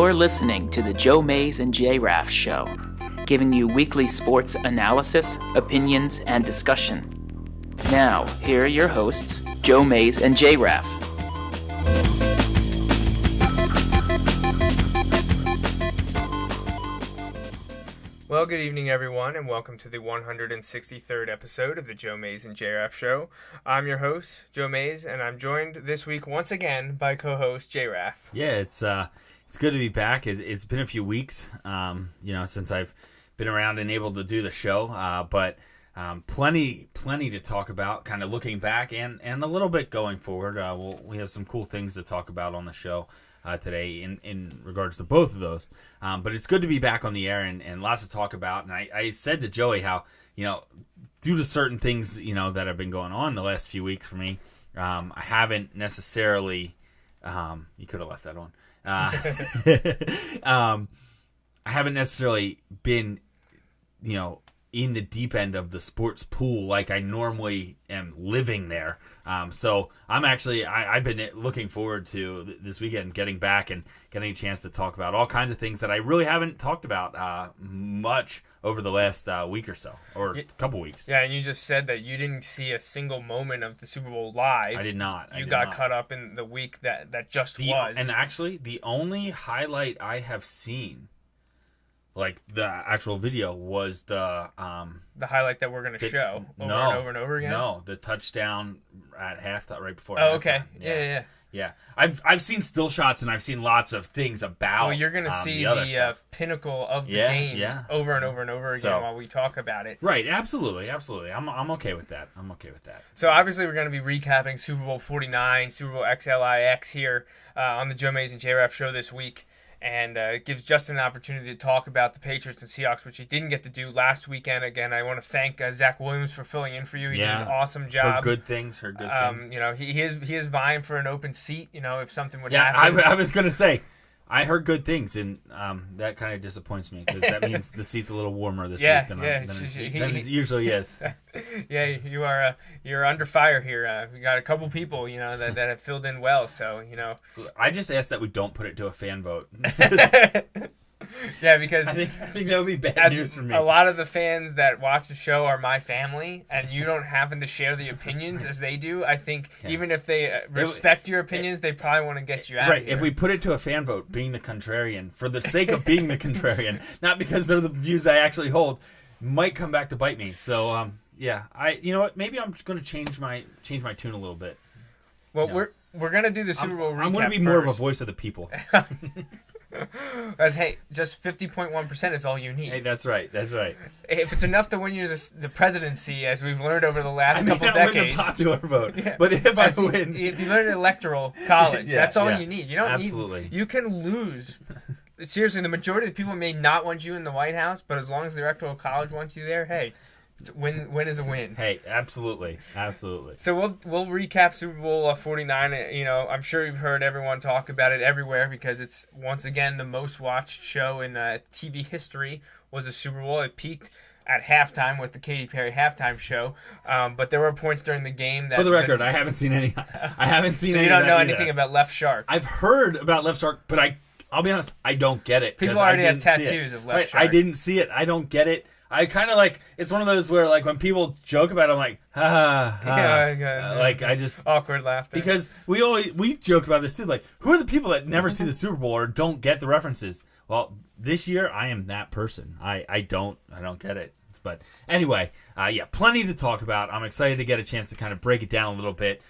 You're listening to the Joe Mays and J-Raff Show, giving you weekly sports analysis, opinions, and discussion. Now, here are your hosts, Joe Mays and J-Raff. Well, good evening, everyone, and welcome to the 163rd episode of the Joe Mays and J-Raff Show. I'm your host, Joe Mays, and I'm joined this week once again by co-host J-Raff. Yeah, it's good to be back. It's been a few weeks, since I've been around and able to do the show, but plenty to talk about, kind of looking back and a little bit going forward. We have some cool things to talk about on the show today in regards to both of those. But it's good to be back on the air and lots to talk about. And I said to Joey how, due to certain things, that have been going on the last few weeks for me, I haven't necessarily, you could have left that on. I haven't necessarily been, in the deep end of the sports pool like I normally am living there. So I'm actually, I've been looking forward to this weekend getting back and getting a chance to talk about all kinds of things that I really haven't talked about much over the last week or so, or a couple weeks. Yeah, and you just said that you didn't see a single moment of the Super Bowl live. I did not. You got caught up in the week that just was. And actually, the only highlight I have seen, like the actual video, was the highlight that we're going to show over and over again? No, the touchdown at halftime, right before halftime. Okay. Yeah. I've seen still shots and I've seen lots of things about. Well, you're going to see the pinnacle of the game over and over and over again while we talk about it. Right, absolutely. I'm okay with that. So obviously we're going to be recapping Super Bowl 49, Super Bowl XLIX here on the Joe Mays and J-Raff Show this week. And it gives Justin an opportunity to talk about the Patriots and Seahawks, which he didn't get to do last weekend. Again, I want to thank Zach Williams for filling in for you. He did an awesome job. Heard good things. He is vying for an open seat, if something would happen. I was going to say, I heard good things, and that kind of disappoints me because that means the seat's a little warmer this week than it usually is. Yeah, you're under fire here. We got a couple people, that have filled in well. So, I just asked that we don't put it to a fan vote. Yeah, because I think that would be bad news for me. A lot of the fans that watch the show are my family, and you don't happen to share the opinions as they do. I think even if they respect your opinions, they probably want to get you out of here. If we put it to a fan vote, being the contrarian, for the sake of being the contrarian, not because they're the views I actually hold, might come back to bite me. So, you know what? Maybe I'm just going to change my tune a little bit. Well, we're going to do the Super Bowl recap. I'm going to be more of a voice of the people. Just 50.1% is all you need. Hey, that's right. If it's enough to win you the presidency, as we've learned over the last couple decades, win the popular vote. Yeah. But if I win, if you learn electoral college, that's all you need. You don't need. You can lose. Seriously, the majority of the people may not want you in the White House, but as long as the electoral college wants you there, hey. Win is a win. Hey, absolutely. So we'll recap Super Bowl 49. I'm sure you've heard everyone talk about it everywhere because it's once again the most watched show in TV history was a Super Bowl. It peaked at halftime with the Katy Perry halftime show, but there were points during the game that. For the record, I haven't seen any. So you don't know anything about Left Shark. I've heard about Left Shark, but I'll be honest, I don't get it. People already have tattoos of Left Shark. I didn't see it. I don't get it. I kind of it's one of those where when people joke about it, I'm like, ha. I just awkward laughter. Because we joke about this too. Who are the people that never see the Super Bowl or don't get the references? Well, this year I am that person. I don't get it. But anyway, plenty to talk about. I'm excited to get a chance to kind of break it down a little bit,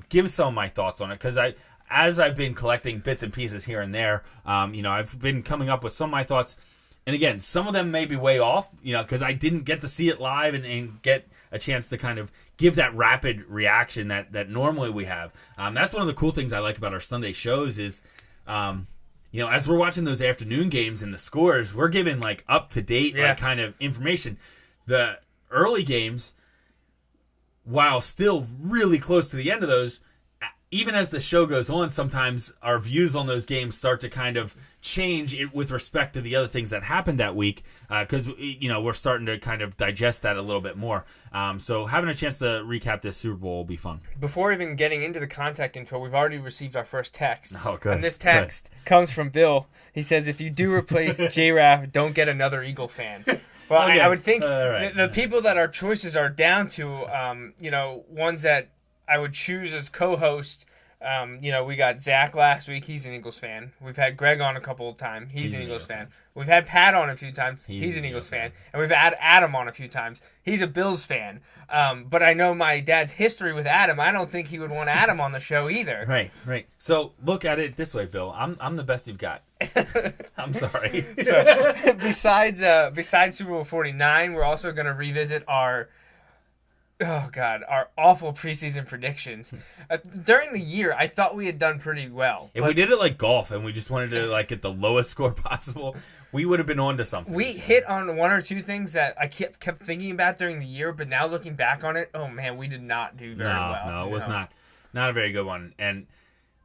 give some of my thoughts on it because as I've been collecting bits and pieces here and there, I've been coming up with some of my thoughts. And again, some of them may be way off, because I didn't get to see it live and get a chance to kind of give that rapid reaction that normally we have. That's one of the cool things I like about our Sunday shows is, as we're watching those afternoon games and the scores, we're given up-to-date kind of information. The early games, while still really close to the end of those, even as the show goes on, sometimes our views on those games start to kind of change with respect to the other things that happened that week, because we're starting to kind of digest that a little bit more. So having a chance to recap this Super Bowl will be fun. Before even getting into the contact info, we've already received our first text. Oh, good. And this text comes from Bill. He says, if you do replace J-Raff, don't get another Eagle fan. Well, okay. I would think the people that our choices are down to, ones that I would choose as co-host. We got Zach last week. He's an Eagles fan. We've had Greg on a couple of times. He's an Eagles fan. We've had Pat on a few times. He's an Eagles fan. And we've had Adam on a few times. He's a Bills fan. But I know my dad's history with Adam. I don't think he would want Adam on the show either. Right. So look at it this way, Bill. I'm the best you've got. I'm sorry. So besides Super Bowl 49, we're also going to revisit our awful preseason predictions. During the year, I thought we had done pretty well. If we did it like golf and we just wanted to get the lowest score possible, we would have been on to something. We hit on one or two things that I kept thinking about during the year, but now looking back on it, oh man, we did not do very well. No, it was not a very good one. And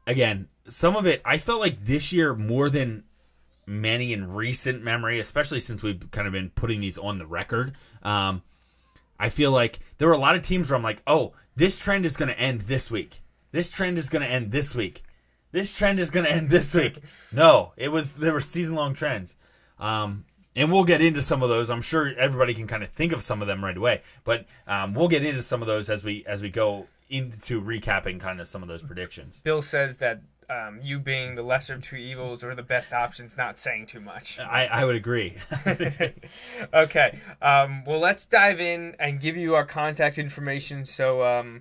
again, some of it, I felt like this year more than many in recent memory, especially since we've kind of been putting these on the record, I feel like there were a lot of teams where I'm like, oh, this trend is going to end this week. This trend is going to end this week. This trend is going to end this week. No, there were season-long trends. And we'll get into some of those. I'm sure everybody can kind of think of some of them right away. But we'll get into some of those as we go into recapping kind of some of those predictions. Bill says that you being the lesser of two evils or the best option's not saying too much. I would agree. Okay. Well, let's dive in and give you our contact information so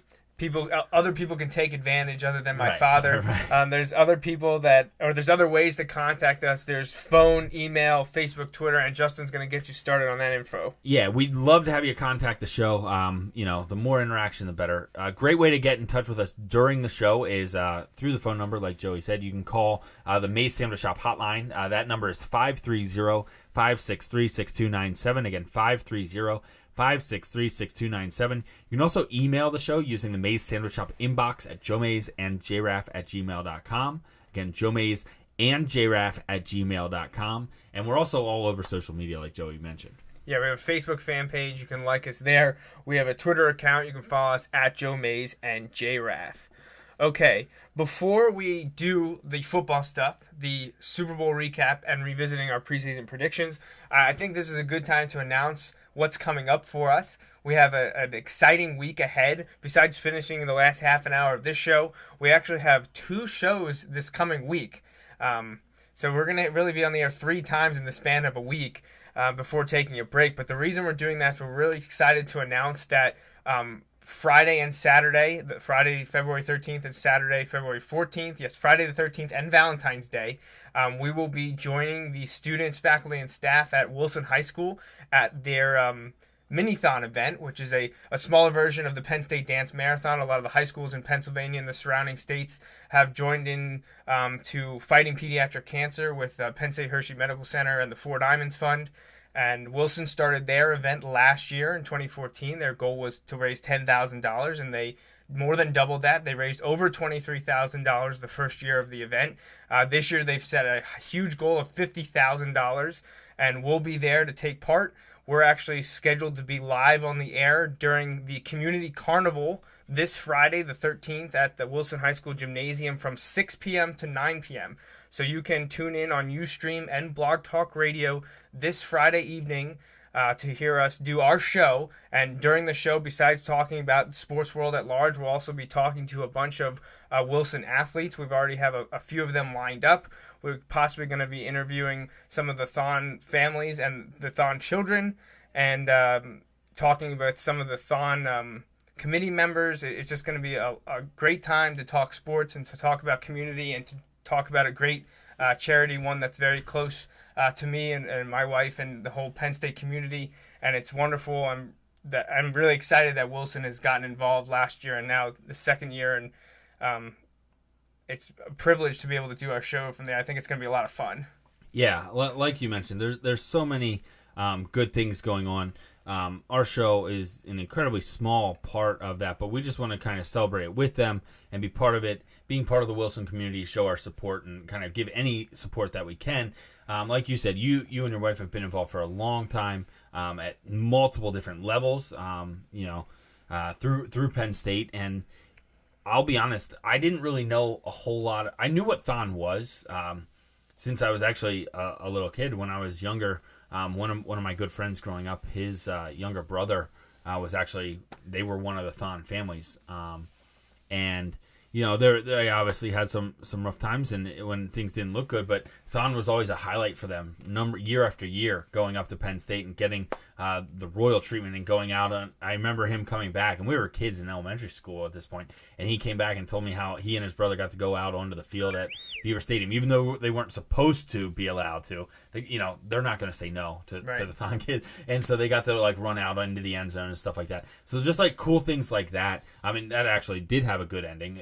other people can take advantage other than my father. Right. There's other people there's other ways to contact us. There's phone, email, Facebook, Twitter, and Justin's going to get you started on that info. Yeah, we'd love to have you contact the show. The more interaction, the better. A great way to get in touch with us during the show is through the phone number, like Joey said. You can call the Mays Sandwich Shop hotline. That number is 530-563-6297. Again, 530-563-6297. You can also email the show using the Mays Sandwich Shop inbox at joemaysandjraff@gmail.com. Again, joemaysandjraff@gmail.com. And we're also all over social media, like Joey mentioned. Yeah, we have a Facebook fan page. You can like us there. We have a Twitter account. You can follow us at Joe Mays and J-Raff. Okay, before we do the football stuff, the Super Bowl recap, and revisiting our preseason predictions, I think this is a good time to announce what's coming up for us. We have an exciting week ahead. Besides finishing in the last half an hour of this show, we actually have 2 shows this coming week. So we're going to really be on the air 3 times in the span of a week before taking a break. But the reason we're doing that is we're really excited to announce that Friday and Saturday, Friday, February 13th and Saturday, February 14th, yes, Friday the 13th and Valentine's Day, we will be joining the students, faculty, and staff at Wilson High School at their Mini-Thon event, which is a smaller version of the Penn State Dance Marathon. A lot of the high schools in Pennsylvania and the surrounding states have joined in to fighting pediatric cancer with Penn State Hershey Medical Center and the Four Diamonds Fund. And Wilson started their event last year in 2014. Their goal was to raise $10,000, and they more than doubled that. They raised over $23,000 the first year of the event. This year they've set a huge goal of $50,000, and we'll be there to take part. We're actually scheduled to be live on the air during the Community Carnival this Friday, the 13th, at the Wilson High School Gymnasium from 6 p.m. to 9 p.m. So you can tune in on Ustream and Blog Talk Radio this Friday evening to hear us do our show. And during the show, besides talking about the sports world at large, we'll also be talking to a bunch of Wilson athletes. We've already have a few of them lined up. We're possibly going to be interviewing some of the Thon families and the Thon children, and talking about some of the Thon committee members. It's just going to be a great time to talk sports and to talk about community and to talk about a great charity, one that's very close to me and my wife and the whole Penn State community. And it's wonderful. I'm really excited that Wilson has gotten involved last year and now the second year, and it's a privilege to be able to do our show from there. I think it's going to be a lot of fun. Yeah, like you mentioned, there's so many good things going on. Our show is an incredibly small part of that, but we just want to kind of celebrate it with them and be part of it, being part of the Wilson community, show our support and kind of give any support that we can. Like you said, you and your wife have been involved for a long time at multiple different levels, through Penn State. And I'll be honest, I didn't really know a whole lot. I knew what Thon was since I was actually a little kid. When I was younger, one of my good friends growing up, his younger brother was actually, they were one of the Thon families. And they obviously had some rough times and when things didn't look good, but Thon was always a highlight for them year after year, going up to Penn State and getting the royal treatment and going out on. I remember him coming back, and we were kids in elementary school at this point, and he came back and told me how he and his brother got to go out onto the field at Beaver Stadium, even though they weren't supposed to be allowed to. They're not going to say no to the Thon kids, and so they got to run out into the end zone and stuff like that. So just cool things like that. I mean, that actually did have a good ending.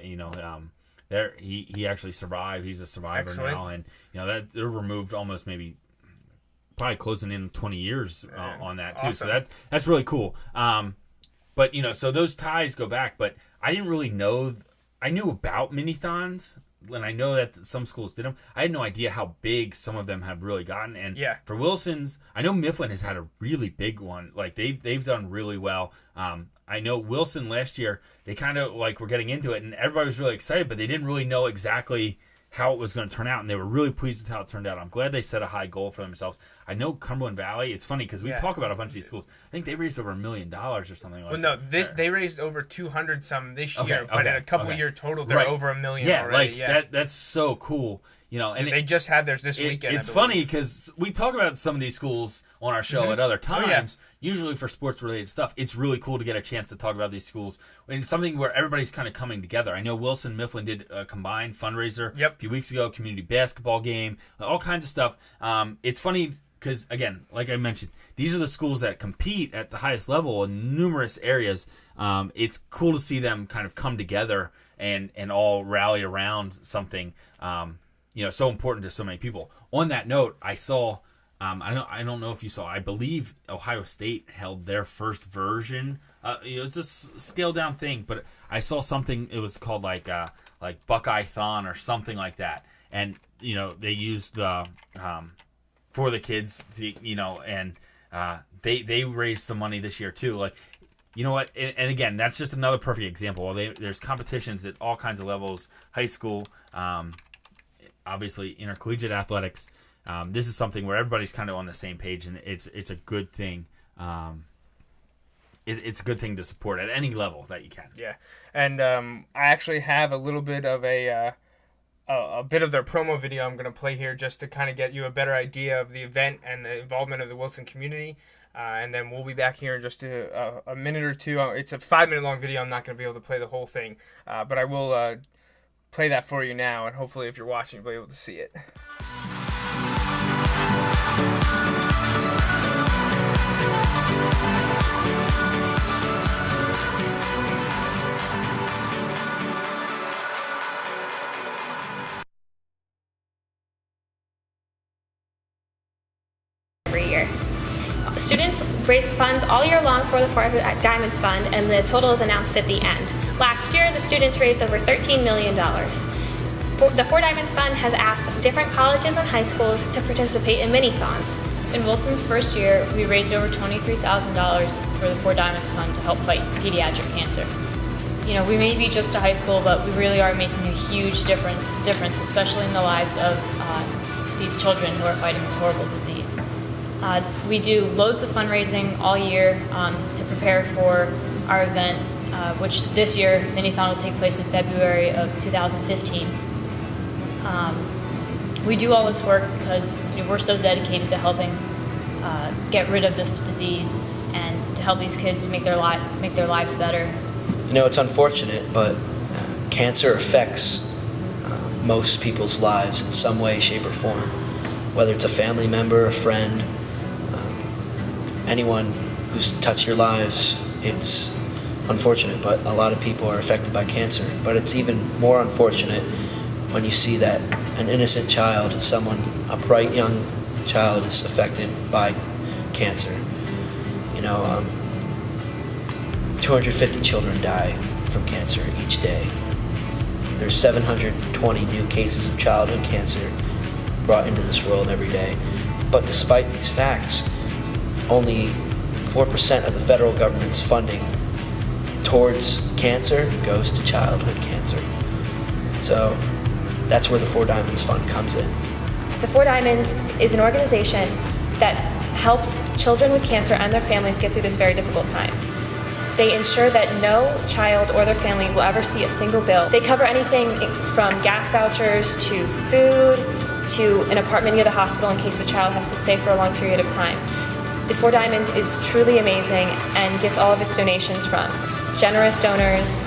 He actually survived. He's a survivor. Excellent. Now, and that they're removed almost probably closing in 20 years on that too. Awesome. So that's really cool. But so those ties go back. But I didn't really know. I knew about mini-thons, and I know that some schools did them. I had no idea how big some of them have really gotten. And for Wilson's, I know Mifflin has had a really big one. They've done really well. I know Wilson last year, they kind of were getting into it, and everybody was really excited, but they didn't really know exactly how it was going to turn out, and they were really pleased with how it turned out. I'm glad they set a high goal for themselves. I know Cumberland Valley, it's funny because we talk about a bunch of these schools. I think they raised over $1 million or something like that. Well, they raised over 200 some this year, but in a couple of year total, they're over $1 million already. That's so cool. And they just had theirs this weekend. It's funny because we talk about some of these schools on our show at other times, usually for sports-related stuff. It's really cool to get a chance to talk about these schools and something where everybody's kind of coming together. I know Wilson and Mifflin did a combined fundraiser a few weeks ago, community basketball game, all kinds of stuff. It's funny because, again, like I mentioned, these are the schools that compete at the highest level in numerous areas. It's cool to see them kind of come together and all rally around something so important to so many people. On that note, I saw, I don't know if you saw, I believe Ohio State held their first version. It's a scaled down thing, but I saw something, it was called like Buckeye-thon or something like that. And, they used the, for the kids, and they raised some money this year too. You know what? And again, that's just another perfect example. There's competitions at all kinds of levels, high school, obviously intercollegiate athletics. This is something where everybody's kind of on the same page, and it's a good thing. It's a good thing to support at any level that you can. Yeah, and I actually have a little bit of a bit of their promo video I'm going to play here just to kind of get you a better idea of the event and the involvement of the Wilson community. And then we'll be back here in just a minute or two. It's a 5-minute long video. I'm not going to be able to play the whole thing, but I will play that for you now, and hopefully if you're watching, you'll be able to see it. Every year. Students raise funds all year long for the Four Diamonds Fund, and the total is announced at the end. Last year, the students raised over $13 million. The Four Diamonds Fund has asked different colleges and high schools to participate in mini-thons. In Wilson's first year, we raised over $23,000 for the Four Diamonds Fund to help fight pediatric cancer. We may be just a high school, but we really are making a huge difference, especially in the lives of these children who are fighting this horrible disease. We do loads of fundraising all year to prepare for our event, which this year, Mini-Thon will take place in February of 2015. We do all this work because we're so dedicated to helping get rid of this disease and to help these kids make their lives better. It's unfortunate, but cancer affects most people's lives in some way, shape, or form. Whether it's a family member, a friend, anyone who's touched your lives, it's unfortunate, but a lot of people are affected by cancer. But it's even more unfortunate when you see that an innocent child, a bright young child, is affected by cancer. 250 children die from cancer each day. There's 720 new cases of childhood cancer brought into this world every day. But despite these facts, only 4% of the federal government's funding towards cancer goes to childhood cancer. So that's where the Four Diamonds Fund comes in. The Four Diamonds is an organization that helps children with cancer and their families get through this very difficult time. They ensure that no child or their family will ever see a single bill. They cover anything from gas vouchers to food to an apartment near the hospital in case the child has to stay for a long period of time. The Four Diamonds is truly amazing and gets all of its donations from generous donors,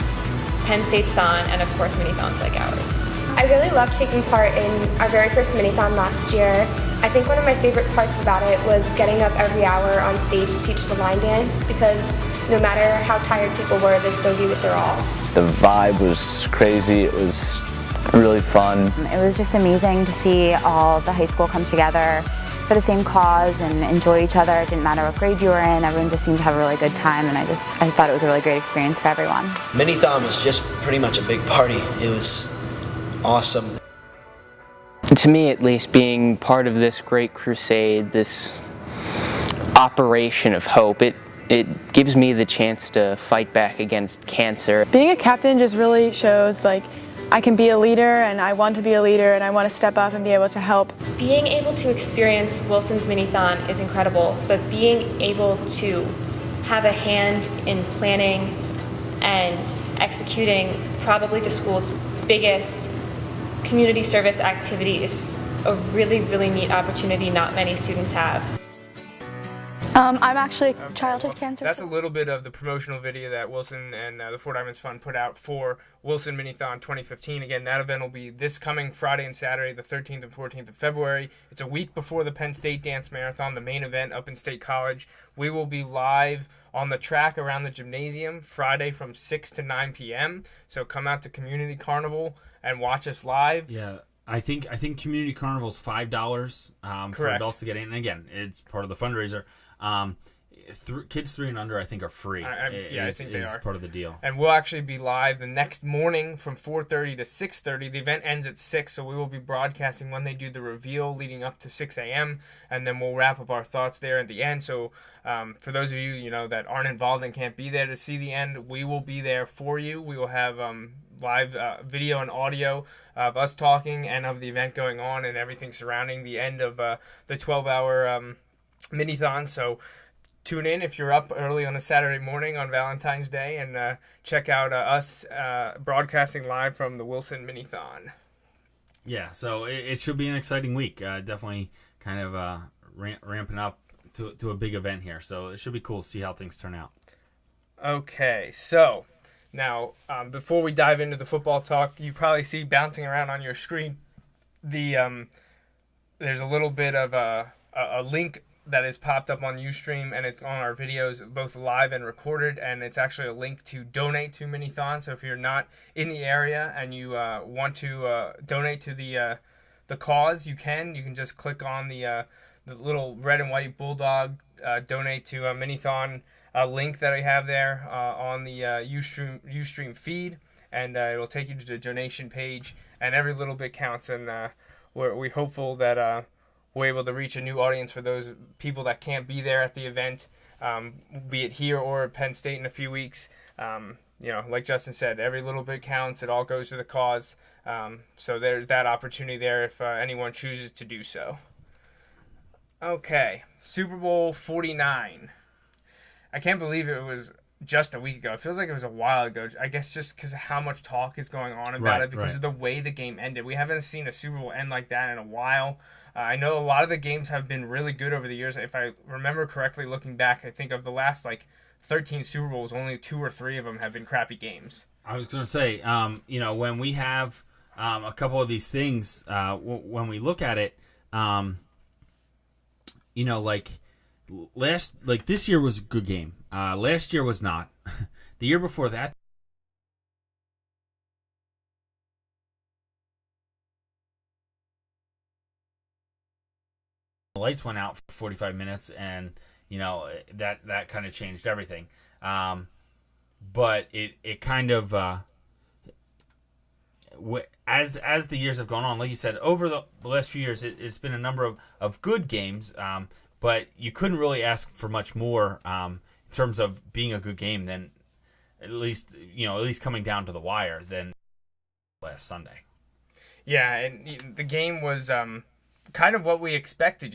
Penn State's Thon, and of course mini-thons like ours. I really loved taking part in our very first mini-thon last year. I think one of my favorite parts about it was getting up every hour on stage to teach the line dance, because no matter how tired people were, they still gave it their all. The vibe was crazy. It was really fun. It was just amazing to see all the high school come together for the same cause and enjoy each other. It didn't matter what grade you were in, everyone just seemed to have a really good time, and I thought it was a really great experience for everyone. Mini-thon was just pretty much a big party. It was awesome. To me, at least, being part of this great crusade, this operation of hope, it gives me the chance to fight back against cancer. Being a captain just really shows like I can be a leader, and I want to be a leader, and I want to step up and be able to help. Being able to experience Wilson's Mini-thon is incredible, but being able to have a hand in planning and executing probably the school's biggest community service activity is a really, really neat opportunity not many students have. I'm actually childhood cancer. That's a little bit of the promotional video that Wilson and the Four Diamonds Fund put out for Wilson Mini-thon 2015. Again, that event will be this coming Friday and Saturday, the 13th and 14th of February. It's a week before the Penn State Dance Marathon, the main event up in State College. We will be live on the track around the gymnasium Friday from 6 to 9 p.m. So come out to Community Carnival and watch us live. Yeah. I think Community Carnival is $5 for adults to get in. And again, it's part of the fundraiser. Kids 3 and under, I think, are free. I think they are part of the deal. And we'll actually be live the next morning from 4:30 to 6:30. The event ends at 6, so we will be broadcasting when they do the reveal leading up to 6 a.m. And then we'll wrap up our thoughts there at the end. So for those of you that aren't involved and can't be there to see the end, we will be there for you. We will have live video and audio of us talking and of the event going on and everything surrounding the end of the 12-hour mini-thon. So tune in if you're up early on a Saturday morning on Valentine's Day and check out us broadcasting live from the Wilson Mini-thon. Yeah, so it should be an exciting week. Definitely kind of ramping up to a big event here. So it should be cool to see how things turn out. Okay, so now before we dive into the football talk, you probably see bouncing around on your screen there's a little bit of a link that is popped up on Ustream, and it's on our videos, both live and recorded, and it's actually a link to donate to Mini-thon. So if you're not in the area and you want to donate to the cause, you can just click on the little red and white bulldog donate to a Mini-thon link that I have there on the Ustream feed, and it'll take you to the donation page, and every little bit counts, and we're hopeful that we're able to reach a new audience for those people that can't be there at the event, be it here or at Penn State in a few weeks. Like Justin said, every little bit counts. It all goes to the cause. So there's that opportunity there if anyone chooses to do so. Okay, Super Bowl 49. I can't believe it was just a week ago. It feels like it was a while ago. I guess just because of how much talk is going on about it, because of the way the game ended. We haven't seen a Super Bowl end like that in a while. I know a lot of the games have been really good over the years. If I remember correctly, looking back, I think of the last 13 Super Bowls, only 2 or 3 of them have been crappy games. I was going to say, when we have a couple of these things, when we look at it, this year was a good game. Last year was not. The year before that, the lights went out for 45 minutes, and that kind of changed everything. But it kind of as the years have gone on, like you said, over the last few years, it's been a number of good games. But you couldn't really ask for much more in terms of being a good game than at least coming down to the wire than last Sunday. Yeah, and the game was kind of what we expected.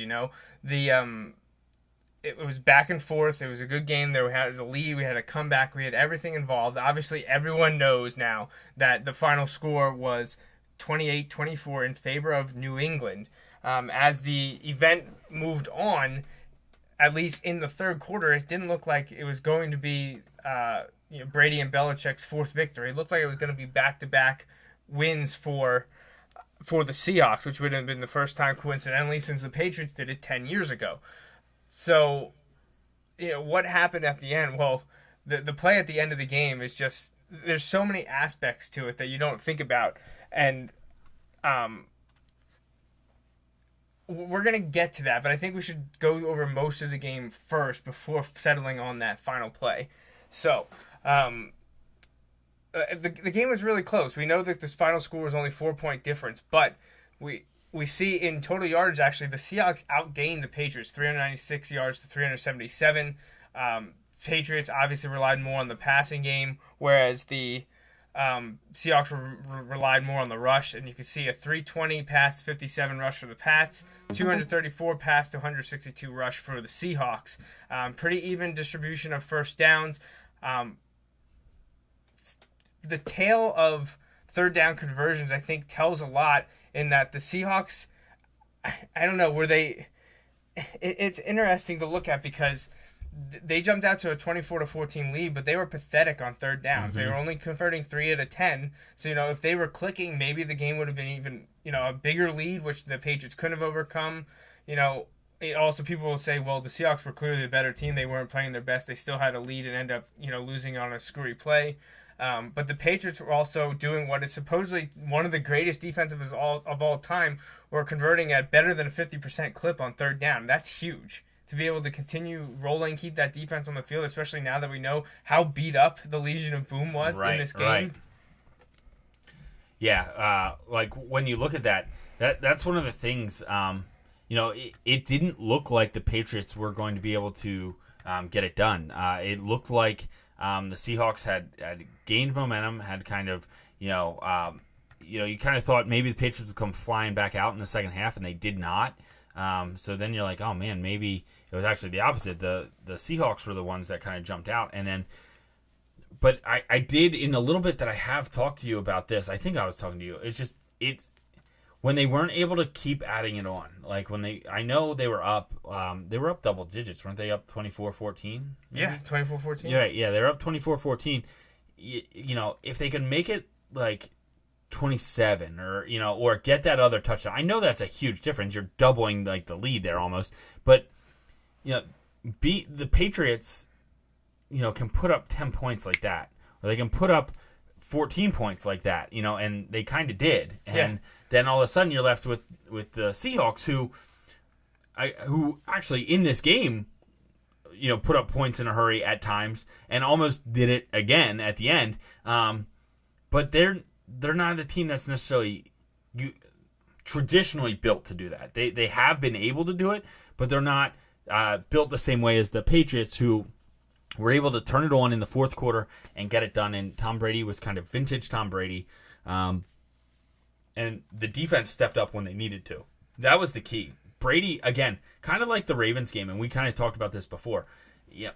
It was back and forth. It was a good game. There was a lead. We had a comeback. We had everything involved. Obviously, everyone knows now that the final score was 28-24 in favor of New England. As the event moved on, at least in the third quarter, it didn't look like it was going to be Brady and Belichick's fourth victory. It looked like it was going to be back-to-back wins for the Seahawks, which would have been the first time, coincidentally, since the Patriots did it 10 years ago. So, what happened at the end? Well, the play at the end of the game is just, there's so many aspects to it that you don't think about. And we're going to get to that, but I think we should go over most of the game first before settling on that final play. So, the game was really close. We know that this final score was only 4-point difference, but we see in total yards, actually, the Seahawks outgained the Patriots, 396 yards to 377. Patriots obviously relied more on the passing game, whereas the Seahawks relied more on the rush, and you can see a 320 pass to 57 rush for the Pats, 234 pass to 162 rush for the Seahawks. Pretty even distribution of first downs. The tale of third down conversions, I think, tells a lot in that the Seahawks, I don't know, it's interesting to look at because they jumped out to a 24-14 lead, but they were pathetic on third downs. They were only converting 3 out of 10. So, if they were clicking, maybe the game would have been even, a bigger lead, which the Patriots couldn't have overcome. Also people will say, well, the Seahawks were clearly the better team. They weren't playing their best. They still had a lead and end up, losing on a screwy play. But the Patriots were also doing what is supposedly one of the greatest defensives of all time. Were converting at better than a 50% clip on third down. That's huge. To be able to continue rolling, keep that defense on the field, especially now that we know how beat up the Legion of Boom was in this game. Right. Yeah, like when you look at that's one of the things, it didn't look like the Patriots were going to be able to get it done. It looked like the Seahawks had gained momentum, had kind of, you kind of thought maybe the Patriots would come flying back out in the second half, and they did not. So then you're like, oh man, maybe it was actually the opposite. The Seahawks were the ones that kind of jumped out, but I did, in the little bit that I have talked to you about this, I think I was talking to you. It's when they weren't able to keep adding it on, like I know they were up double digits, weren't they? Up 24-14? Yeah, 24-14. Yeah, they're up 24-14. If they can make it like 27 or get that other touchdown, I know that's a huge difference. You're doubling like the lead there almost, but beat the Patriots. Can put up 10 points like that, or they can put up 14 points like that. And they kind of did, and then all of a sudden you're left with the Seahawks, who actually in this game, put up points in a hurry at times and almost did it again at the end. But they're not a team that's necessarily traditionally built to do that. They have been able to do it, but they're not built the same way as the Patriots, who were able to turn it on in the fourth quarter and get it done. And Tom Brady was kind of vintage Tom Brady. And the defense stepped up when they needed to. That was the key. Brady, again, kind of like the Ravens game, and we kind of talked about this before. Yeah,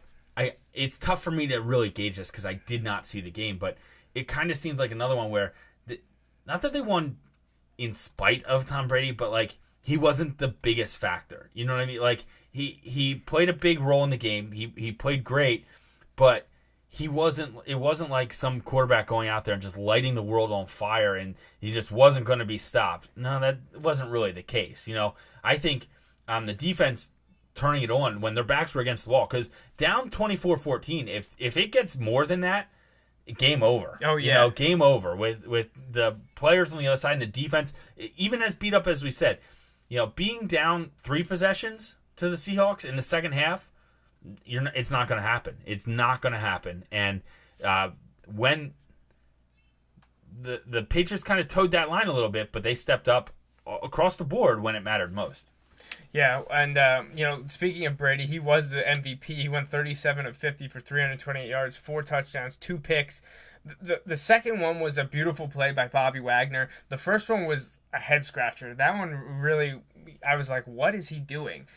it's tough for me to really gauge this because I did not see the game, but it kind of seems like another one where, not that they won in spite of Tom Brady, but like he wasn't the biggest factor. You know what I mean? Like he played a big role in the game. He played great, but it wasn't like some quarterback going out there and just lighting the world on fire and he just wasn't going to be stopped. No, that wasn't really the case. I think the defense turning it on when their backs were against the wall, because down 24-14, if it gets more than that, game over. Oh yeah, game over with the players on the other side and the defense, even as beat up as we said. Being down 3 possessions to the Seahawks in the second half, it's not going to happen. It's not going to happen. And when the Patriots kind of towed that line a little bit, but they stepped up across the board when it mattered most. Yeah, and speaking of Brady, he was the MVP. He went 37 of 50 for 328 yards, 4 touchdowns, 2 picks. The second one was a beautiful play by Bobby Wagner. The first one was a head scratcher. That one really, I was like, what is he doing?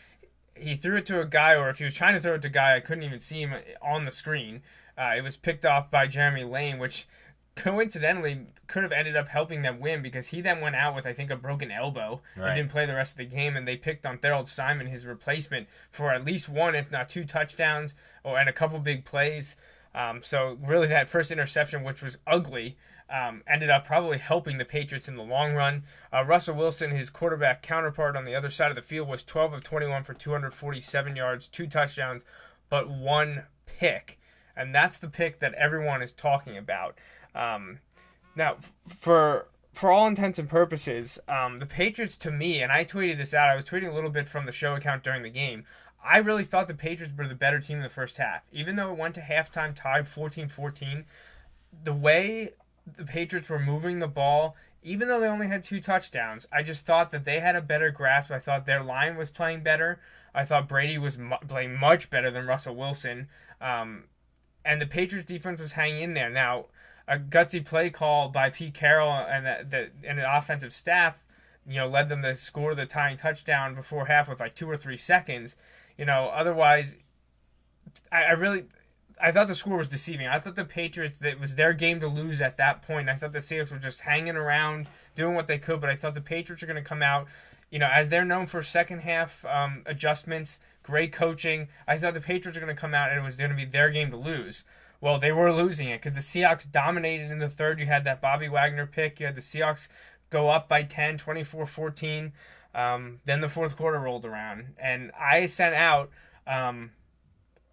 He threw it to a guy, or if he was trying to throw it to a guy, I couldn't even see him on the screen. It was picked off by Jeremy Lane, which coincidentally could have ended up helping them win because he then went out with, I think, a broken elbow and didn't play the rest of the game, and they picked on Thorold Simon, his replacement, for at least 1, if not 2 touchdowns and a couple big plays. So really that first interception, which was ugly, ended up probably helping the Patriots in the long run. Russell Wilson, his quarterback counterpart on the other side of the field, was 12 of 21 for 247 yards, 2 touchdowns, but 1 pick. And that's the pick that everyone is talking about. Now, for all intents and purposes, the Patriots, to me, and I tweeted this out, I was tweeting a little bit from the show account during the game, I really thought the Patriots were the better team in the first half. Even though it went to halftime tied 14-14, the way the Patriots were moving the ball, even though they only had 2 touchdowns, I just thought that they had a better grasp. I thought their line was playing better. I thought Brady was playing much better than Russell Wilson. And the Patriots defense was hanging in there. Now, a gutsy play call by Pete Carroll and the offensive staff, led them to score the tying touchdown before half with like 2 or 3 seconds. Otherwise, I thought the score was deceiving. I thought the Patriots, it was their game to lose at that point. I thought the Seahawks were just hanging around, doing what they could, but I thought the Patriots are going to come out, as they're known for second half adjustments, great coaching. I thought the Patriots were going to come out and it was going to be their game to lose. Well, they were losing it because the Seahawks dominated in the third. You had that Bobby Wagner pick. You had the Seahawks go up by 10, 24-14. Then the fourth quarter rolled around. And I sent out, it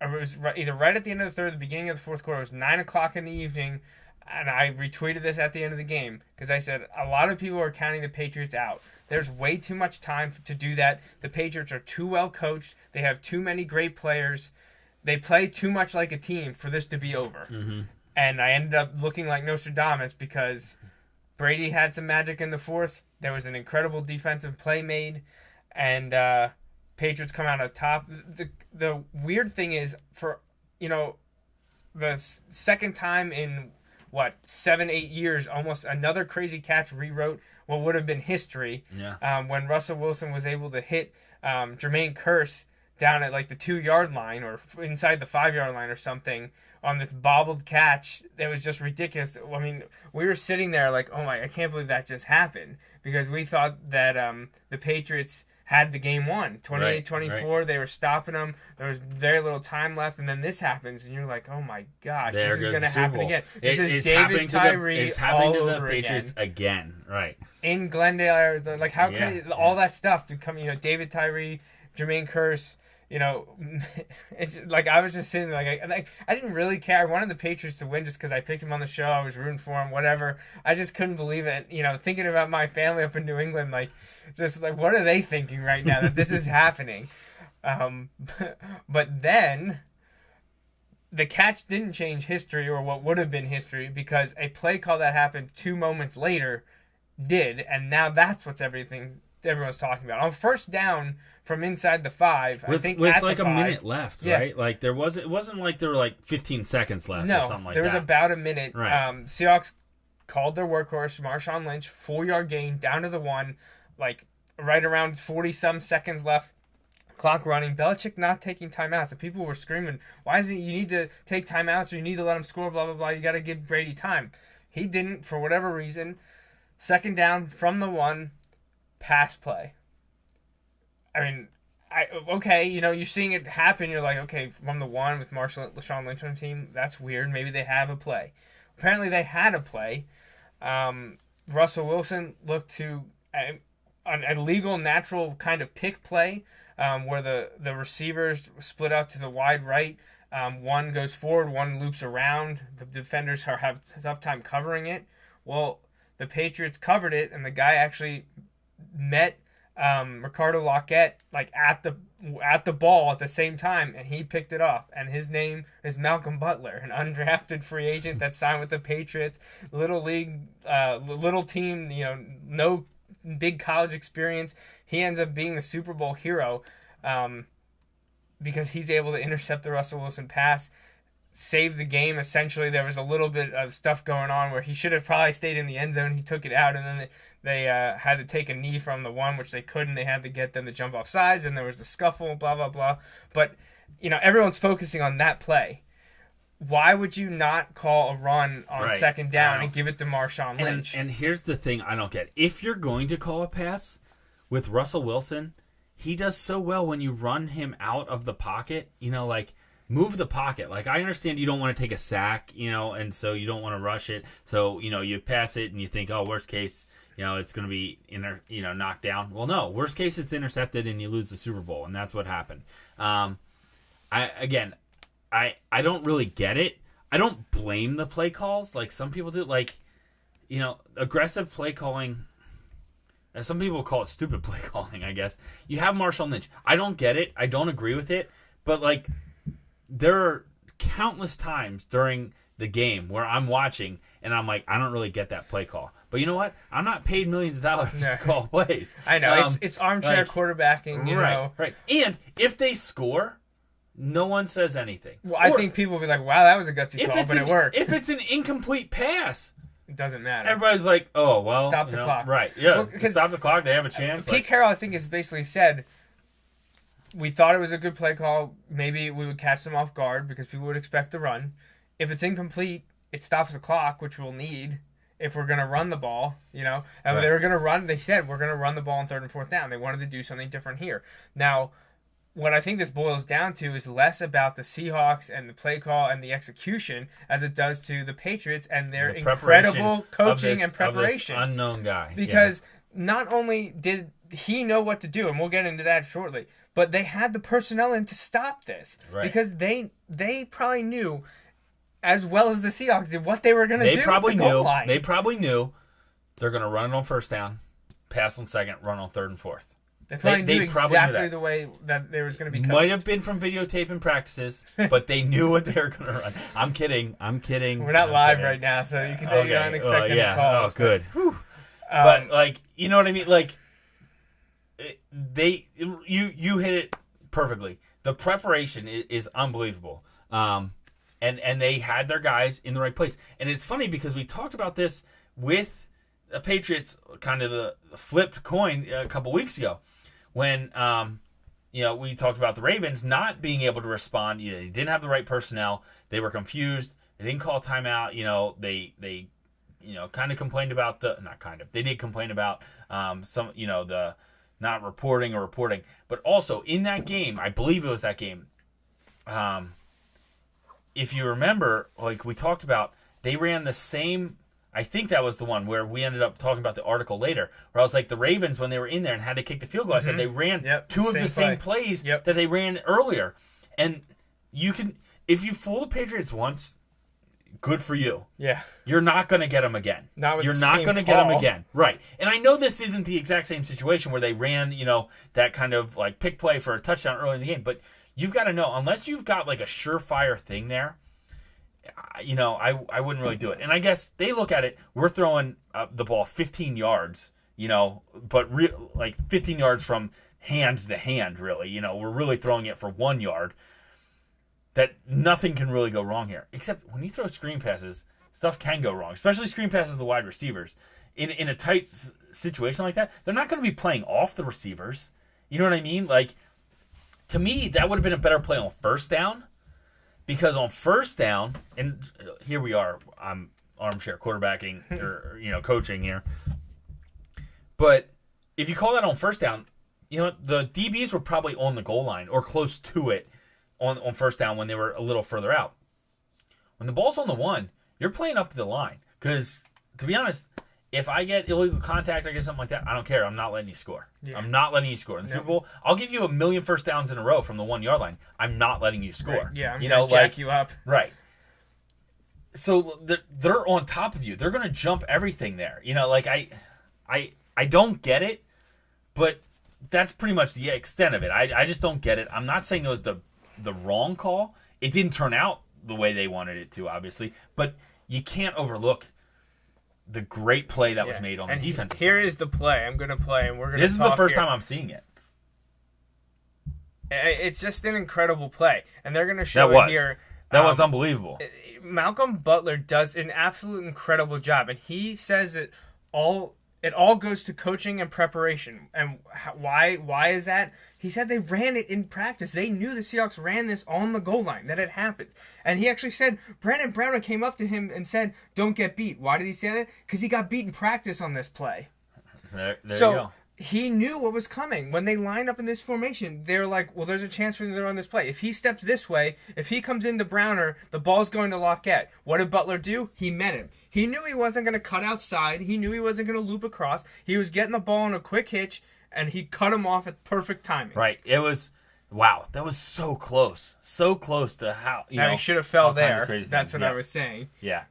was either right at the end of the third or the beginning of the fourth quarter. It was 9 o'clock in the evening. And I retweeted this at the end of the game because I said a lot of people are counting the Patriots out. There's way too much time to do that. The Patriots are too well coached. They have too many great players. They play too much like a team for this to be over. Mm-hmm. And I ended up looking like Nostradamus because Brady had some magic in the fourth. There was an incredible defensive play made. And Patriots come out on top. The weird thing is, for, the second time in, 7-8 years, almost another crazy catch rewrote what would have been history. Yeah. When Russell Wilson was able to hit Jermaine Kearse down at like the 2-yard line or inside the 5-yard line or something on this bobbled catch. It was just ridiculous. I mean, we were sitting there like, oh my, I can't believe that just happened, because we thought that the Patriots had the game won. 28-24, right. They were stopping them. There was very little time left, and then this happens, and you're like, oh my gosh, this is going to happen again. This is David Tyree all over again. It's happening to the Patriots again, right. In Glendale, Arizona. Like, how could all that stuff to come, David Tyree, Jermaine Kearse, it's like I was just sitting there, I didn't really care. I wanted the Patriots to win just because I picked them on the show. I was rooting for them, whatever. I just couldn't believe it. Thinking about my family up in New England, just what are they thinking right now that this is happening? But then the catch didn't change history, or what would have been history, because a play call that happened 2 moments later did, and now that's what's everyone's talking about. On first down from inside the 5, I think with at like the 5, a minute left, right? Like it wasn't like there were like 15 seconds left or something like that. There was about a minute. Right. Seahawks called their workhorse, Marshawn Lynch, 4-yard gain down to the 1, right around 40-some seconds left. Clock running. Belichick not taking timeouts. And people were screaming, why is it you need to take timeouts, or you need to let him score, blah, blah, blah. You got to give Brady time. He didn't, for whatever reason. Second down from the 1, pass play. I mean, you're seeing it happen. You're like, okay, from the 1 with Marshawn Lynch on the team, that's weird. Maybe they have a play. Apparently they had a play. Russell Wilson looked to an illegal, natural kind of pick play where the receivers split out to the wide right. One goes forward, one loops around. The defenders have a tough time covering it. Well, the Patriots covered it, and the guy actually met Ricardo Lockett like at the ball at the same time, and he picked it off. And his name is Malcolm Butler, an undrafted free agent that signed with the Patriots, little league, little team, no big college experience. He ends up being the Super Bowl hero because he's able to intercept the Russell Wilson pass, save the game. Essentially, there was a little bit of stuff going on where he should have probably stayed in the end zone. He took it out, and then they had to take a knee from the one, which they couldn't. They had to get them to jump off sides, and there was the scuffle, blah, blah, blah. But, everyone's focusing on that play. Why would you not call a run on second down and give it to Marshawn Lynch? And here's the thing I don't get. If you're going to call a pass with Russell Wilson, he does so well when you run him out of the pocket, move the pocket. Like, I understand you don't want to take a sack, and so you don't want to rush it. So, you pass it and you think, oh, worst case, it's going to be knocked down. Well, no, worst case it's intercepted and you lose the Super Bowl, and that's what happened. I don't really get it. I don't blame the play calls like some people do. Like, aggressive play calling. Some people call it stupid play calling, I guess. You have Marshawn Lynch. I don't get it. I don't agree with it. But, there are countless times during the game where I'm watching and I'm like, I don't really get that play call. But you know what? I'm not paid millions of dollars to call plays. I know. It's armchair quarterbacking, Right. And if they score, no one says anything. Well, I think people will be like, wow, that was a gutsy call, but it worked. If it's an incomplete pass, it doesn't matter. Everybody's like, oh, well. Stop the clock. Right, yeah. Stop the clock. They have a chance. Pete Carroll, I think, has basically said, we thought it was a good play call. Maybe we would catch them off guard because people would expect the run. If it's incomplete, it stops the clock, which we'll need if we're going to run the ball. And they were going to run. They said we're going to run the ball on 3rd and 4th down. They wanted to do something different here. Now, what I think this boils down to is less about the Seahawks and the play call and the execution as it does to the Patriots and their incredible coaching and preparation. Of this unknown guy. Because not only did he know what to do, and we'll get into that shortly, but they had the personnel in to stop this. Right. Because they probably knew, as well as the Seahawks did, what they were going to do at the goal line. They probably knew they're going to run it on 1st down, pass on 2nd, run on 3rd and 4th. They probably knew exactly the way that there was going to be coached. Might have been from videotape and practices, but they knew what they were going to run. I'm kidding. We're not live right now, so you don't expect any calls. Oh, good. But, you know what I mean? You hit it perfectly. The preparation is unbelievable. And they had their guys in the right place. And it's funny because we talked about this with the Patriots, kind of the flipped coin a couple weeks ago when we talked about the Ravens not being able to respond. They didn't have the right personnel. They were confused. They didn't call timeout. They kind of complained about they did complain about some, the not reporting. But also in that game, I believe it was that game, if you remember, we talked about, they ran the same. I think that was the one where we ended up talking about the article later, where I was like, the Ravens, when they were in there and had to kick the field goal, I said they ran two of the same plays that they ran earlier. And if you fool the Patriots once, good for you. Yeah. You're not going to get them again. You're not going to get them again. Right. And I know this isn't the exact same situation where they ran, that kind of pick play for a touchdown early in the game, but you've got to know, unless you've got a surefire thing there, I wouldn't really do it. And I guess they look at it, we're throwing the ball 15 yards, but 15 yards from hand to hand, really. We're really throwing it for 1 yard. That nothing can really go wrong here. Except when you throw screen passes, stuff can go wrong, especially screen passes to the wide receivers. In a tight situation like that, they're not going to be playing off the receivers. You know what I mean? To me, that would have been a better play on 1st down. Because on 1st down, and here we are, I'm armchair quarterbacking or coaching here. But if you call that on 1st down, the DBs were probably on the goal line or close to it on 1st down when they were a little further out. When the ball's on the 1, you're playing up the line. Because, to be honest, if I get illegal contact or get something like that, I don't care. I'm not letting you score. Yeah. I'm not letting you score. In the Super Bowl, I'll give you 1 million 1st downs in a row from the 1 yard line. I'm not letting you score. Right. Yeah, I'm going to jack you up. Right. So they're on top of you. They're going to jump everything there. I don't get it, but that's pretty much the extent of it. I just don't get it. I'm not saying it was the wrong call. It didn't turn out the way they wanted it to, obviously, but you can't overlook the great play that was made on the defensive side. Here is the play. I'm going to play, and we're going to This is the first time I'm seeing it. It's just an incredible play, and they're going to show it here. That was unbelievable. Malcolm Butler does an absolute incredible job, and he says it all goes to coaching and preparation. And why is that? He said they ran it in practice. They knew the Seahawks ran this on the goal line, that it happened. And he actually said, Brandon Browner came up to him and said, don't get beat. Why did he say that? Because he got beat in practice on this play. There you go. He knew what was coming. When they lined up in this formation, they're like, well, there's a chance for them to run this play. If he steps this way, if he comes into Browner, the ball's going to Lockett. What did Butler do? He met him. He knew he wasn't going to cut outside. He knew he wasn't going to loop across. He was getting the ball in a quick hitch, and he cut him off at perfect timing. Right. It was, wow, that was so close. So close to how, you know. He should have fell there. things. That's what I was saying. Yeah.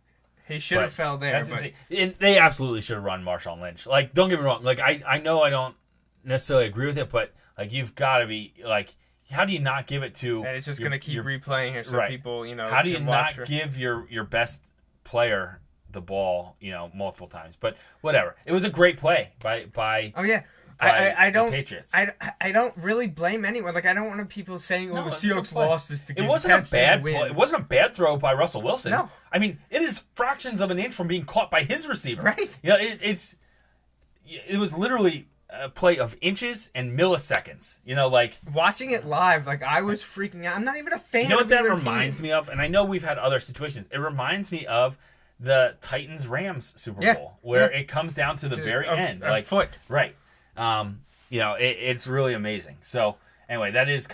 He should have fell there. And they absolutely should have run Marshawn Lynch. Like, don't get me wrong. Like, I know I don't necessarily agree with it, but like, you've got to be like, how do you not give it to? And it's just going to keep replaying it so people, you know. How do you not give your best player the ball, you know, multiple times? But whatever. It was a great play by. Oh yeah. I don't. The Patriots. I don't really blame anyone. Like, I don't want people saying, "Oh, the Seahawks lost this to give It wasn't a bad play. It wasn't a bad throw by Russell Wilson. No, I mean, it is fractions of an inch from being caught by his receiver. Right. You know, it was literally a play of inches and milliseconds. You know, like watching it live, like I was freaking out. I'm not even a fan. You know of what that either reminds team. me of? And I know we've had other situations. It reminds me of the Titans-Rams Super Bowl, where it comes down to the very end, a like foot. Right. You know, it's really amazing. So anyway, that is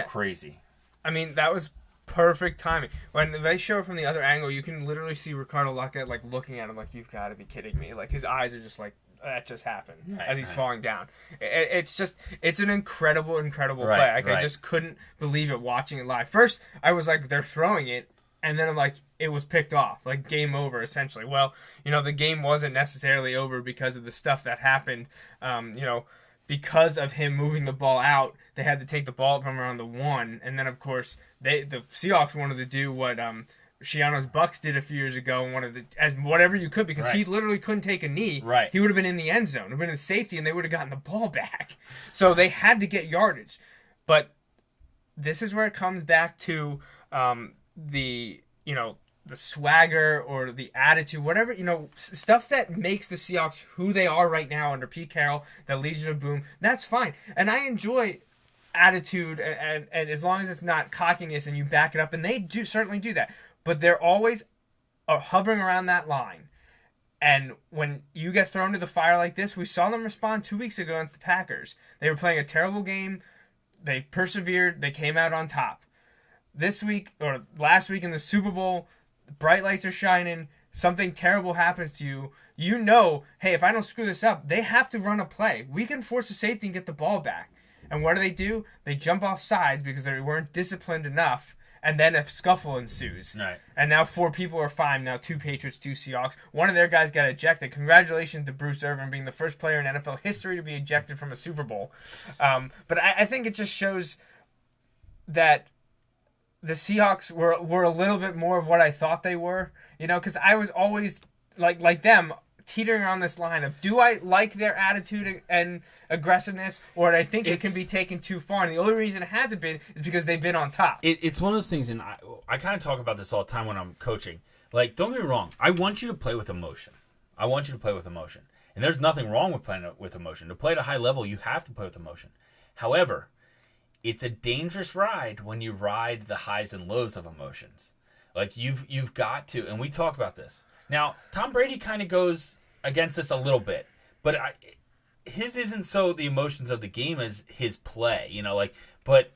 crazy. I mean, that was perfect timing. When they show it from the other angle, you can literally see Ricardo Lockett like looking at him like, you've got to be kidding me. Like, his eyes are just like, that just happened as he's falling down. It's an incredible play. Like, I just couldn't believe it watching it live. First, I was like, they're throwing it. And then I'm like, it was picked off. Like, game over, essentially. Well, you know, the game wasn't necessarily over because of the stuff that happened. You know, because of him moving the ball out, they had to take the ball from around the 1. And then, of course, the Seahawks wanted to do what Shiano's Bucks did a few years ago and wanted to, as whatever you could, because he literally couldn't take a knee. Right. He would have been in the end zone. It would have been in safety, and they would have gotten the ball back. So they had to get yardage. But this is where it comes back to the swagger or the attitude, whatever, you know, stuff that makes the Seahawks who they are right now under Pete Carroll, the Legion of Boom. That's fine. And I enjoy attitude and as long as it's not cockiness and you back it up, and they certainly do that. But they're always hovering around that line. And when you get thrown to the fire like this, we saw them respond 2 weeks ago against the Packers. They were playing a terrible game. They persevered. They came out on top. This week or last week in the Super Bowl, bright lights are shining. Something terrible happens to you. You know, hey, if I don't screw this up, they have to run a play. We can force a safety and get the ball back. And what do? They jump off sides because they weren't disciplined enough. And then a scuffle ensues. Right. And now 4 people are fined. Now 2 Patriots, 2 Seahawks. One of their guys got ejected. Congratulations to Bruce Irvin being the first player in NFL history to be ejected from a Super Bowl. But I think it just shows that the Seahawks were a little bit more of what I thought they were. You know, because I was always, like them, teetering on this line of, do I like their attitude and aggressiveness, or do I think it can be taken too far? And the only reason it hasn't been is because they've been on top. It's one of those things, and I kind of talk about this all the time when I'm coaching. Like, don't get me wrong. I want you to play with emotion. And there's nothing wrong with playing with emotion. To play at a high level, you have to play with emotion. However, it's a dangerous ride when you ride the highs and lows of emotions. Like, you've got to, and we talk about this. Now, Tom Brady kind of goes against this a little bit, but his isn't so the emotions of the game as his play, you know, like, but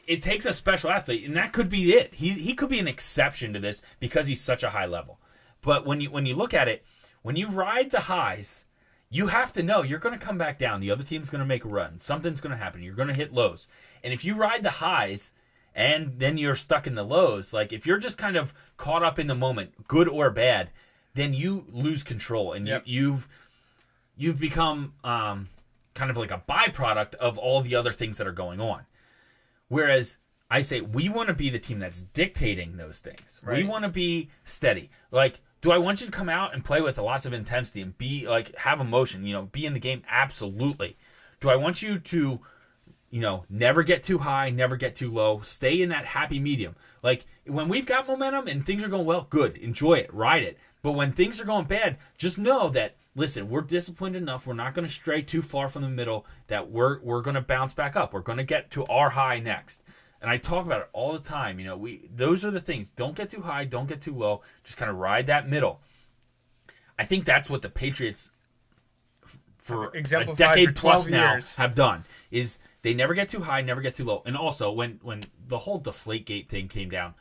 it takes a special athlete, and that could be it. He could be an exception to this because he's such a high level. But when you look at it, when you ride the highs, you have to know you're going to come back down. The other team's going to make a run. Something's going to happen. You're going to hit lows. And if you ride the highs and then you're stuck in the lows, like if you're just kind of caught up in the moment, good or bad, then you lose control, and you've become kind kind of like a byproduct of all the other things that are going on. Whereas I say we want to be the team that's dictating those things. Right. We want to be steady. Like, do I want you to come out and play with lots of intensity and be like have emotion, be in the game? Absolutely. Do I want you to, never get too high, never get too low, stay in that happy medium? Like when we've got momentum and things are going well, good, enjoy it, ride it. But when things are going bad, just know that, listen, we're disciplined enough. We're not going to stray too far from the middle, that we're going to bounce back up. We're going to get to our high next. And I talk about it all the time. Those are the things. Don't get too high. Don't get too low. Just kind of ride that middle. I think that's what the Patriots, for a decade plus now, have done. Is they never get too high, never get too low. And also, when the whole Deflategate thing came down,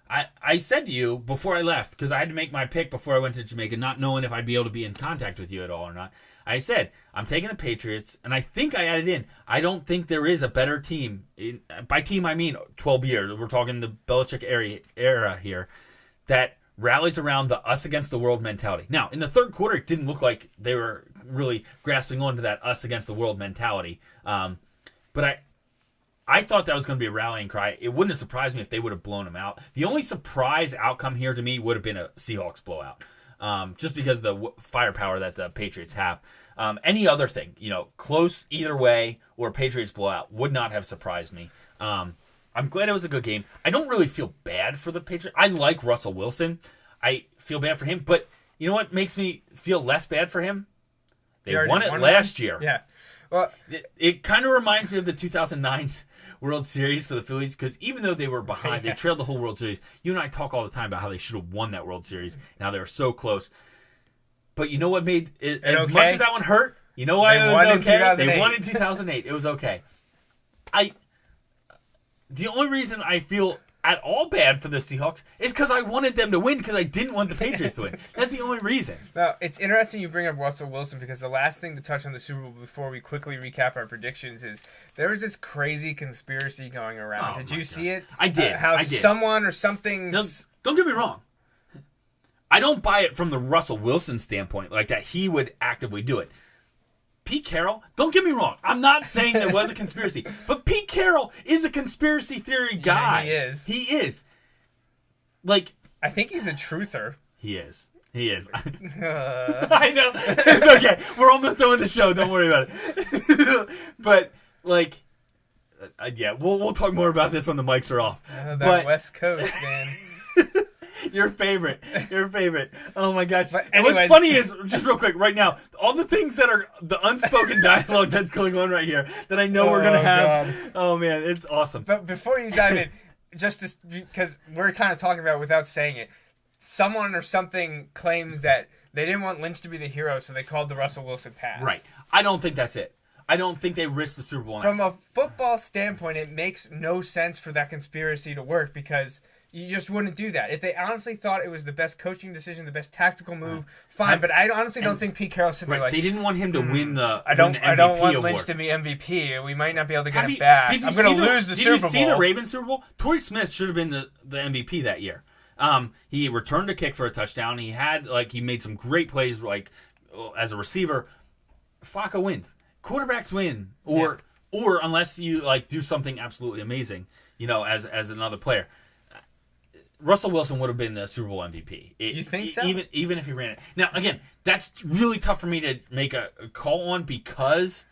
I said to you before I left, because I had to make my pick before I went to Jamaica, not knowing if I'd be able to be in contact with you at all or not. I said, I'm taking the Patriots, and I think I added in, I don't think there is a better team. By team, I mean 12 years. We're talking the Belichick era here, that rallies around the us against the world mentality. Now, in the third quarter, it didn't look like they were really grasping onto that us against the world mentality. But I thought that was going to be a rallying cry. It wouldn't have surprised me if they would have blown them out. The only surprise outcome here to me would have been a Seahawks blowout. Just because of the firepower that the Patriots have. Any other thing, close either way or Patriots blowout would not have surprised me. I'm glad it was a good game. I don't really feel bad for the Patriots. I like Russell Wilson. I feel bad for him. But you know what makes me feel less bad for him? They won it last year. Yeah. Well, it kind of reminds me of the 2009 World Series for the Phillies, because even though they were behind, they trailed the whole World Series. You and I talk all the time about how they should have won that World Series. Now they were so close. But you know what made it, as much as that one hurt, you know why it was okay? They won in 2008. It was okay. The only reason I feel at all bad for the Seahawks is because I wanted them to win, because I didn't want the Patriots to win. That's the only reason. Now, it's interesting you bring up Russell Wilson, because the last thing to touch on the Super Bowl before we quickly recap our predictions is there was this crazy conspiracy going around. Did you see it? I did. How someone or something... Don't get me wrong. I don't buy it from the Russell Wilson standpoint, like that he would actively do it. Pete Carroll, don't get me wrong. I'm not saying there was a conspiracy, but Pete Carroll is a conspiracy theory guy. Yeah, he is. Like, I think he's a truther. He is. I know. It's okay. We're almost done with the show. Don't worry about it. But like, yeah, we'll talk more about this when the mics are off. That West Coast, man. Your favorite. Oh my gosh. Anyways, and what's funny is, just real quick, right now, all the things that are the unspoken dialogue that's going on right here that I know we're going to have. God. Oh man, it's awesome. But before you dive in, because we're kind of talking about it without saying it, someone or something claims that they didn't want Lynch to be the hero, so they called the Russell Wilson pass. Right. I don't think that's it. I don't think they risked the Super Bowl. From a football standpoint, it makes no sense for that conspiracy to work, because you just wouldn't do that. If they honestly thought it was the best coaching decision, the best tactical move, fine. But I honestly don't think Pete Carroll's sitting there like... They didn't want him to win the I don't want award. Lynch to be MVP. We might not be able to get him back. I'm going to lose the Super Bowl. Did you see the Ravens Super Bowl? Torrey Smith should have been the MVP that year. He returned a kick for a touchdown. He had he made some great plays as a receiver. Flacco wins. Quarterbacks win, or unless you do something absolutely amazing, as another player. Russell Wilson would have been the Super Bowl MVP. You think so? Even if he ran it. Now, again, that's really tough for me to make a call on because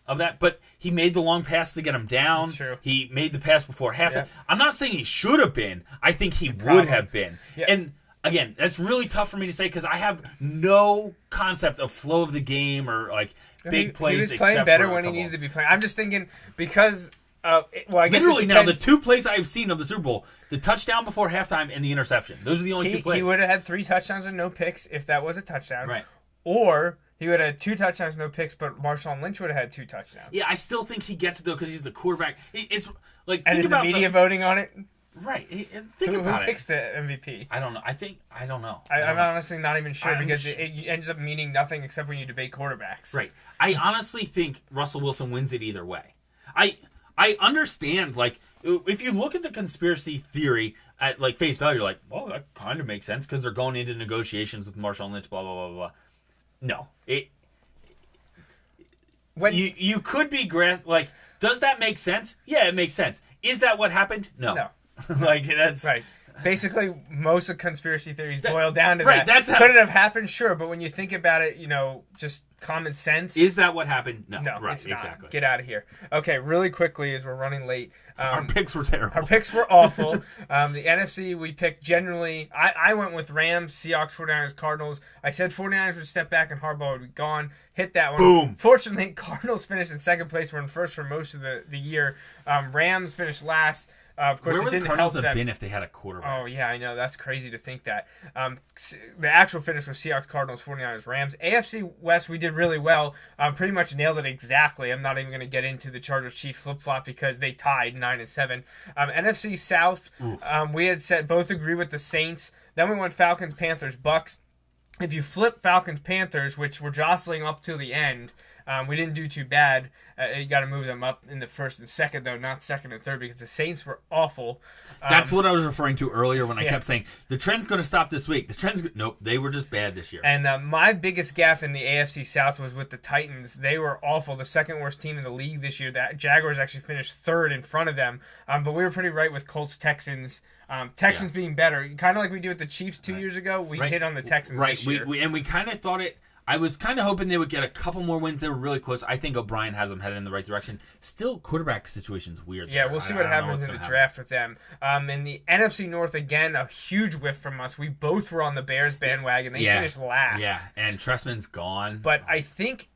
of that. But he made the long pass to get him down. That's true. He made the pass before halftime. Yeah. I'm not saying he should have been. I think he would have been. Yeah. And again, that's really tough for me to say because I have no concept of flow of the game or big plays. He was playing better when he needed to be playing. I'm just thinking because. I guess literally now the two plays I've seen of the Super Bowl, the touchdown before halftime and the interception. Those are the only two plays. He would have had 3 touchdowns and no picks if that was a touchdown. Right. Or he would have had 2 touchdowns, no picks, but Marshawn Lynch would have had 2 touchdowns. Yeah, I still think he gets it though because he's the quarterback. It's like and is the media voting on it? Right. Who picks the MVP? I don't know. I don't know. I'm honestly not even sure because it ends up meaning nothing except when you debate quarterbacks. Right. I honestly think Russell Wilson wins it either way. I understand, if you look at the conspiracy theory at, face value, you're like, well, that kind of makes sense because they're going into negotiations with Marshawn Lynch, blah, blah, blah, blah. No. you could be like, does that make sense? Yeah, it makes sense. Is that what happened? No. Like, that's right. Basically, most of conspiracy theories boil down to right, that. That's could it have happened? Sure, but when you think about it, just common sense. Is that what happened? No, right, it's not. Exactly. Get out of here. Okay, really quickly, as we're running late. Our picks were terrible. Our picks were awful. The NFC, we picked generally. I went with Rams, Seahawks, 49ers, Cardinals. I said 49ers would step back and Harbaugh would be gone. Hit that one. Boom. Fortunately, Cardinals finished in second place. We're in first for most of the year. Rams finished last. Of course, where it would didn't the Cardinals help have that, been if they had a quarterback? Oh, yeah, I know. That's crazy to think that. The actual finish was Seahawks, Cardinals, 49ers, Rams. AFC West, we did really well. Pretty much nailed it exactly. I'm not even going to get into the Chargers-Chiefs flip-flop because they tied 9-7. NFC South, we had said both agree with the Saints. Then we went Falcons, Panthers, Bucks. If you flip Falcons, Panthers, which were jostling up to the end, we didn't do too bad. You got to move them up in the first and second, though, not second and third, because the Saints were awful. That's what I was referring to earlier when I kept saying, the trend's going to stop this week. Nope, they were just bad this year. And my biggest gaffe in the AFC South was with the Titans. They were awful, the second worst team in the league this year. The Jaguars actually finished third in front of them. But we were pretty right with Colts, Texans. Texans being better. Kind of like we did with the Chiefs 2 years ago. We hit on the Texans this year. We kind of thought it. I was kind of hoping they would get a couple more wins. They were really close. I think O'Brien has them headed in the right direction. Still, quarterback situation's weird. Yeah, we'll see what happens in the draft with them. In the NFC North, again, a huge whiff from us. We both were on the Bears bandwagon. They finished last. Yeah, and Trestman's gone. But I think...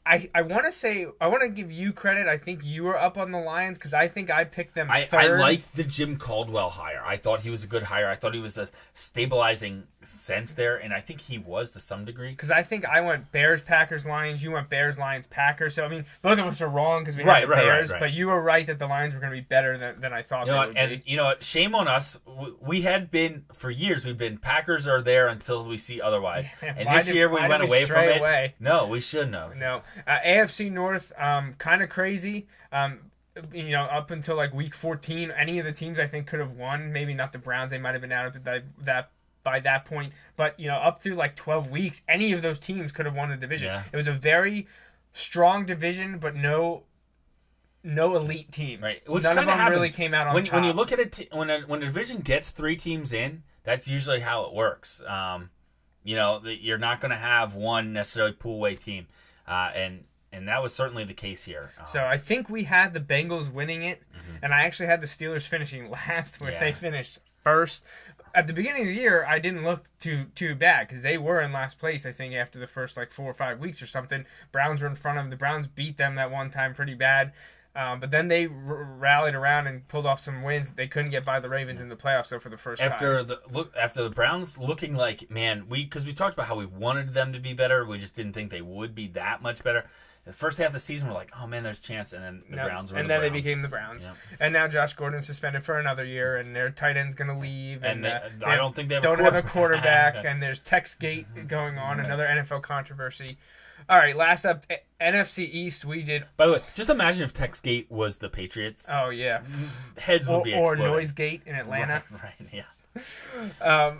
I want to give you credit. I think you were up on the Lions because I think I picked them third. I liked the Jim Caldwell hire. I thought he was a good hire. I thought he was a stabilizing sense there, and I think he was to some degree. Because I think I went Bears, Packers, Lions. You went Bears, Lions, Packers. So, I mean, both of us are wrong because we had the Bears. Right. But you were right that the Lions were going to be better than I thought they would be. And you know what? Shame on us. We had been, for years, we've been Packers are there until we see otherwise. And this year we went away from it. No, we shouldn't have. No. AFC North, kind of crazy. Up until like week 14, any of the teams I think could have won. Maybe not the Browns; they might have been out of by that point. But up through like 12 weeks, any of those teams could have won the division. Yeah. It was a very strong division, but no elite team. Right, which none of them happens. Really came out on top. When you look at it, when a division gets 3 teams in, that's usually how it works. You're not going to have one necessarily pool away team, and that was certainly the case here. So I think we had the Bengals winning it, and I actually had the Steelers finishing last, which they finished first. At the beginning of the year, I didn't look too bad because they were in last place, I think, after the first 4 or 5 weeks or something. Browns were in front of them. The Browns beat them that one time pretty bad. But then they rallied around and pulled off some wins. They couldn't get by the Ravens in the playoffs, though, for the first time. After the Browns looking like, man, because we talked about how we wanted them to be better, we just didn't think they would be that much better. The first half of the season, we're like, oh, man, there's a chance. And then the Browns were and the then Browns. They became the Browns. Yep. And now Josh Gordon's suspended for another year, and their tight end's going to leave. And I don't think they have a quarterback. And there's Texgate going on, another NFL controversy. All right, last up, NFC East, we did... By the way, just imagine if Texgate was the Patriots. Oh, yeah. Heads would be exploding. Or Noisegate in Atlanta. Right, yeah.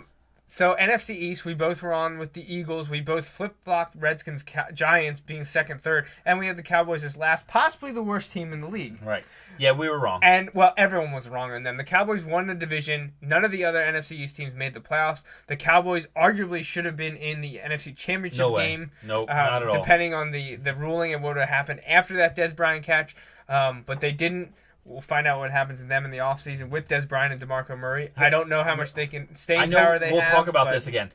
So NFC East, we both were on with the Eagles. We both flip-flopped Redskins, Giants being second, third, and we had the Cowboys as last, possibly the worst team in the league. Right. Yeah, we were wrong. And, well, everyone was wrong on them. The Cowboys won the division. None of the other NFC East teams made the playoffs. The Cowboys arguably should have been in the NFC Championship game. Nope, not at all. Depending on the ruling and what would have happened after that Des Bryant catch. But they didn't. We'll find out what happens to them in the offseason with Des Bryant and DeMarco Murray. I don't know how much they can staying power they have. We'll talk about this again.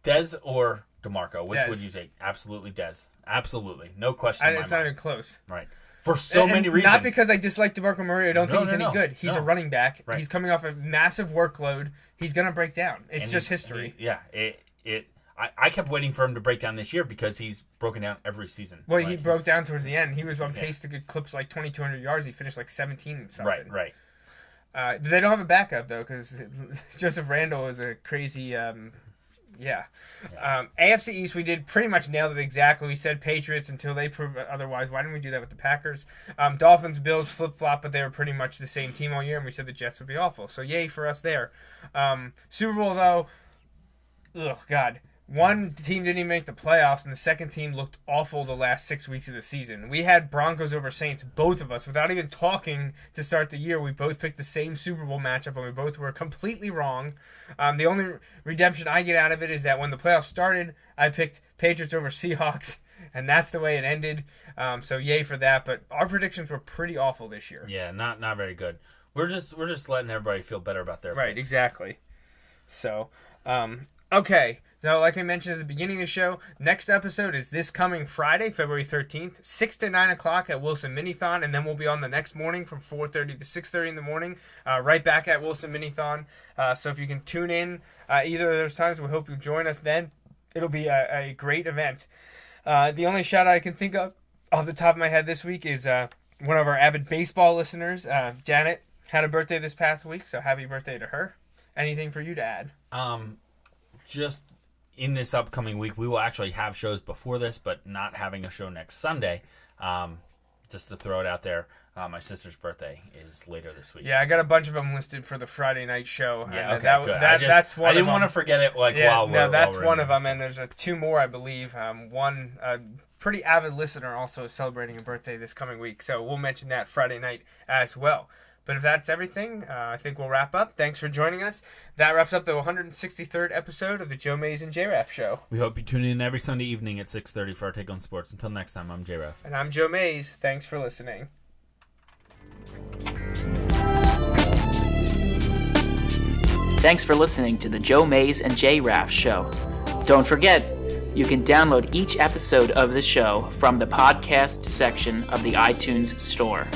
Des or DeMarco, which would you take? Absolutely Des. Absolutely. No question. It's not even close. Right. For many reasons. Not because I dislike DeMarco Murray. I don't think he's any good. He's a running back. Right. He's coming off a massive workload. He's going to break down. It's just history. I kept waiting for him to break down this year because he's broken down every season. Well, he broke down towards the end. He was on pace to get clips like 2,200 yards. He finished like 17 something. Right. They don't have a backup, though, because Joseph Randall is a crazy... AFC East, we did pretty much nailed it exactly. We said Patriots until they prove otherwise. Why didn't we do that with the Packers? Dolphins, Bills, flip-flop, but they were pretty much the same team all year, and we said the Jets would be awful. So, yay for us there. Super Bowl, though... Ugh, God. one team didn't even make the playoffs, and the second team looked awful the last 6 weeks of the season. We had Broncos over Saints, both of us, without even talking to start the year. We both picked the same Super Bowl matchup, and we both were completely wrong. The only redemption I get out of it is that when the playoffs started, I picked Patriots over Seahawks, and that's the way it ended. So yay for that. But our predictions were pretty awful this year. Yeah, not very good. We're just letting everybody feel better about their right, picks. Exactly. So, okay. So, like I mentioned at the beginning of the show, next episode is this coming Friday, February 13th, 6 to 9 o'clock at Wilson Minithon, and then we'll be on the next morning from 4:30 to 6:30 in the morning, right back at Wilson Minithon. So if you can tune in either of those times, we hope you join us then. It'll be a great event. The only shout out I can think of off the top of my head this week is one of our avid baseball listeners, Janet, had a birthday this past week, so happy birthday to her. Anything for you to add? Just in this upcoming week, we will actually have shows before this, but not having a show next Sunday. Just to throw it out there, my sister's birthday is later this week. Yeah, I got a bunch of them listed for the Friday night show. Yeah, okay, good. That's one. I didn't want to forget it. That's one of them, and there's two more, I believe. One pretty avid listener also is celebrating a birthday this coming week, so we'll mention that Friday night as well. But if that's everything, I think we'll wrap up. Thanks for joining us. That wraps up the 163rd episode of the Joe Mays and J-Raff Show. We hope you tune in every Sunday evening at 6:30 for our Take on Sports. Until next time, I'm J-Raff. And I'm Joe Mays. Thanks for listening. Thanks for listening to the Joe Mays and J-Raff Show. Don't forget, you can download each episode of the show from the podcast section of the iTunes Store.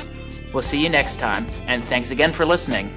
We'll see you next time, and thanks again for listening.